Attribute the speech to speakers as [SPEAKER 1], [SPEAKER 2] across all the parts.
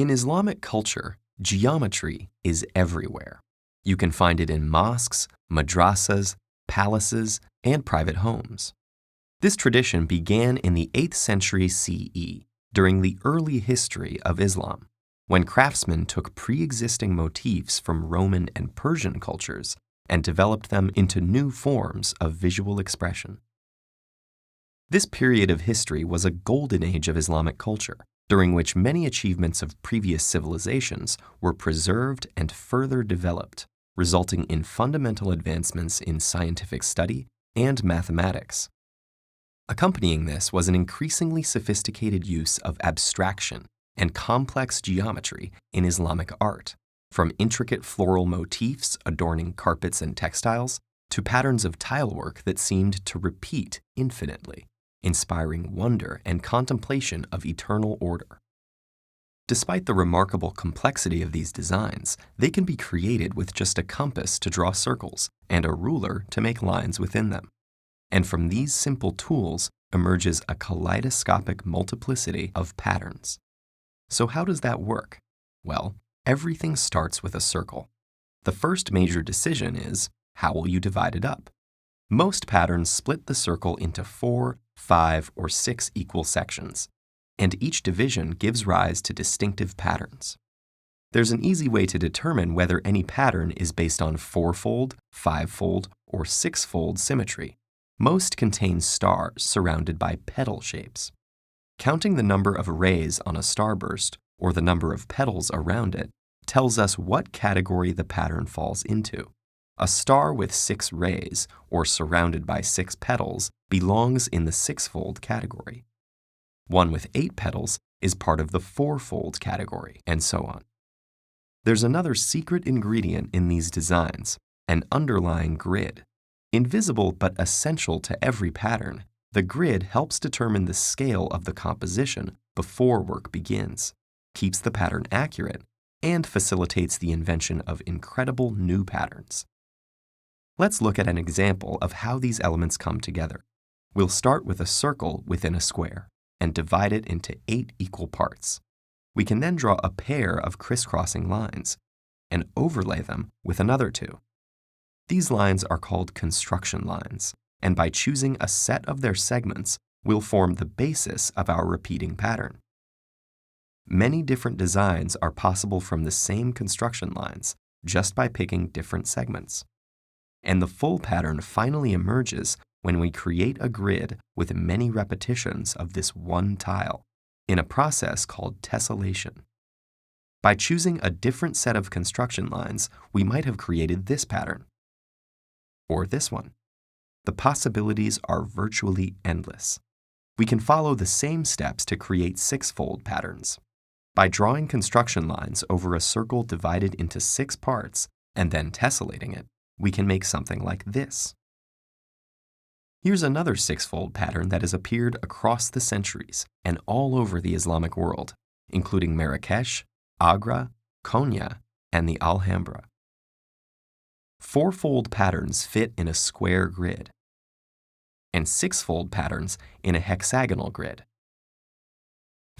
[SPEAKER 1] In Islamic culture, geometry is everywhere. You can find it in mosques, madrasas, palaces, and private homes. This tradition began in the 8th century CE, during the early history of Islam, when craftsmen took pre-existing motifs from Roman and Persian cultures and developed them into new forms of visual expression. This period of history was a golden age of Islamic culture, during which many achievements of previous civilizations were preserved and further developed, resulting in fundamental advancements in scientific study and mathematics. Accompanying this was an increasingly sophisticated use of abstraction and complex geometry in Islamic art, from intricate floral motifs adorning carpets and textiles to patterns of tilework that seemed to repeat infinitely, inspiring wonder and contemplation of eternal order. Despite the remarkable complexity of these designs, they can be created with just a compass to draw circles and a ruler to make lines within them. And from these simple tools emerges a kaleidoscopic multiplicity of patterns. So how does that work? Well, everything starts with a circle. The first major decision is, how will you divide it up? Most patterns split the circle into 4, 5, or 6 equal sections, and each division gives rise to distinctive patterns. There's an easy way to determine whether any pattern is based on 4-fold, 5-fold, or 6-fold symmetry. Most contain stars surrounded by petal shapes. Counting the number of rays on a starburst, or the number of petals around it, tells us what category the pattern falls into. A star with 6 rays, or surrounded by 6 petals, belongs in the 6-fold category. One with 8 petals is part of the 4-fold category, and so on. There's another secret ingredient in these designs, an underlying grid. Invisible but essential to every pattern, the grid helps determine the scale of the composition before work begins, keeps the pattern accurate, and facilitates the invention of incredible new patterns. Let's look at an example of how these elements come together. We'll start with a circle within a square and divide it into 8 equal parts. We can then draw a pair of crisscrossing lines and overlay them with another 2. These lines are called construction lines, and by choosing a set of their segments, will form the basis of our repeating pattern. Many different designs are possible from the same construction lines, just by picking different segments. And the full pattern finally emerges when we create a grid with many repetitions of this one tile, in a process called tessellation. By choosing a different set of construction lines, we might have created this pattern, or this one. The possibilities are virtually endless. We can follow the same steps to create 6-fold patterns. By drawing construction lines over a circle divided into 6 parts and then tessellating it, we can make something like this. Here's another 6-fold pattern that has appeared across the centuries and all over the Islamic world, including Marrakesh, Agra, Konya, and the Alhambra. 4-fold patterns fit in a square grid, and 6-fold patterns in a hexagonal grid.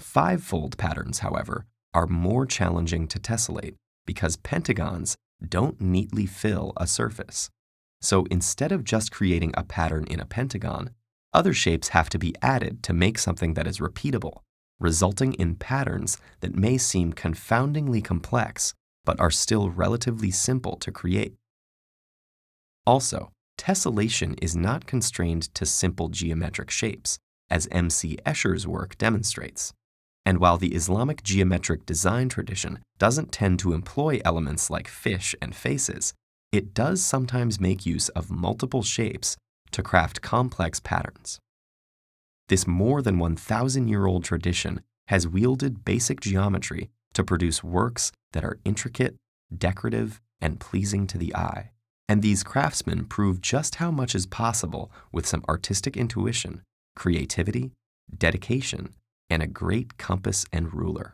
[SPEAKER 1] 5-fold patterns, however, are more challenging to tessellate because pentagons don't neatly fill a surface. So instead of just creating a pattern in a pentagon, other shapes have to be added to make something that is repeatable, resulting in patterns that may seem confoundingly complex but are still relatively simple to create. Also, tessellation is not constrained to simple geometric shapes, as M.C. Escher's work demonstrates. And while the Islamic geometric design tradition doesn't tend to employ elements like fish and faces, it does sometimes make use of multiple shapes to craft complex patterns. This more than 1,000-year-old tradition has wielded basic geometry to produce works that are intricate, decorative, and pleasing to the eye. And these craftsmen prove just how much is possible with some artistic intuition, creativity, dedication, and a great compass and ruler.